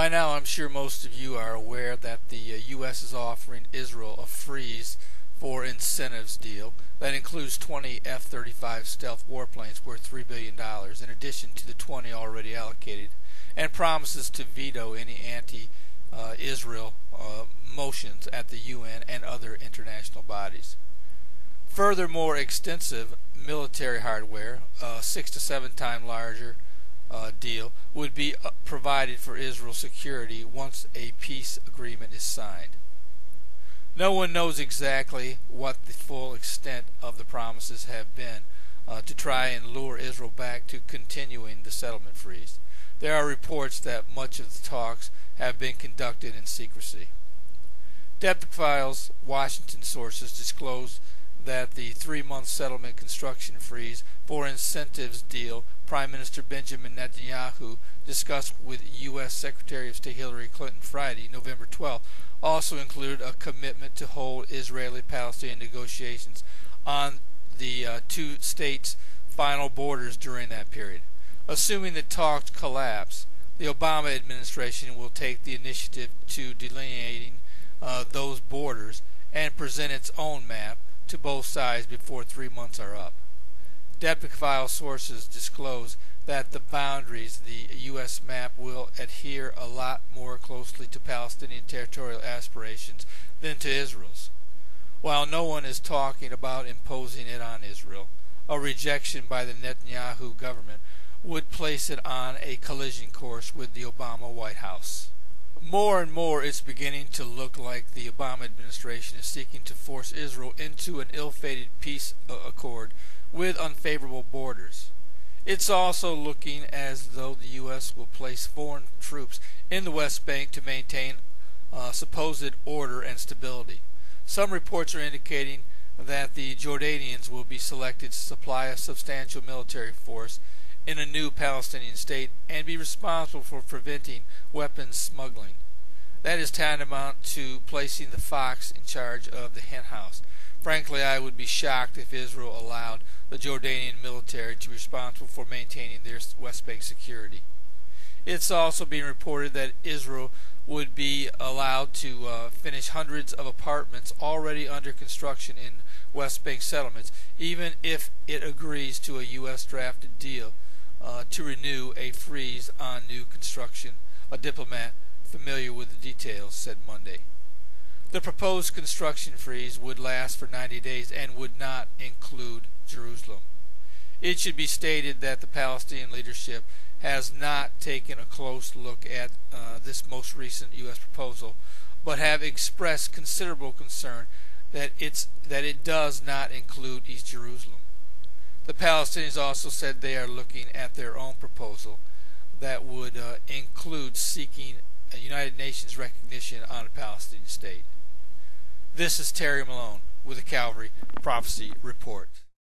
By now, I'm sure most of you are aware that the U.S. is offering Israel a freeze for incentives deal that includes 20 F-35 stealth warplanes worth $3 billion, in addition to the 20 already allocated, and promises to veto any anti-Israel motions at the UN and other international bodies. Furthermore, extensive military hardware, 6 to 7 times larger deal, would be provided for Israel's security once a peace agreement is signed. No one knows exactly what the full extent of the promises have been to try and lure Israel back to continuing the settlement freeze. There are reports that much of the talks have been conducted in secrecy. Depth Files Washington sources disclosed that the 3-month settlement construction freeze for incentives deal Prime Minister Benjamin Netanyahu discussed with U.S. Secretary of State Hillary Clinton Friday, November 12, also included a commitment to hold Israeli-Palestinian negotiations on the two states' final borders during that period. Assuming the talks collapse, the Obama administration will take the initiative to delineating those borders and present its own map to both sides before 3 months are up. Depth File sources disclose that the boundaries, the U.S. map, will adhere a lot more closely to Palestinian territorial aspirations than to Israel's. While no one is talking about imposing it on Israel, a rejection by the Netanyahu government would place it on a collision course with the Obama White House. More and more, it's beginning to look like the Obama administration is seeking to force Israel into an ill-fated peace accord with unfavorable borders. It's also looking as though the U.S. will place foreign troops in the West Bank to maintain supposed order and stability. Some reports are indicating that the Jordanians will be selected to supply a substantial military force in a new Palestinian state and be responsible for preventing weapons smuggling. That is tantamount to placing the fox in charge of the hen house. Frankly, I would be shocked if Israel allowed the Jordanian military to be responsible for maintaining their West Bank security. It's also being reported that Israel would be allowed to finish hundreds of apartments already under construction in West Bank settlements, even if it agrees to a U.S. drafted deal to renew a freeze on new construction. A diplomat familiar with the details said Monday. The proposed construction freeze would last for 90 days and would not include Jerusalem. It should be stated that the Palestinian leadership has not taken a close look at this most recent U.S. proposal, but have expressed considerable concern that it does not include East Jerusalem. The Palestinians also said they are looking at their own proposal that would include seeking a United Nations recognition on a Palestinian state. This is Terry Malone with the Calvary Prophecy Report.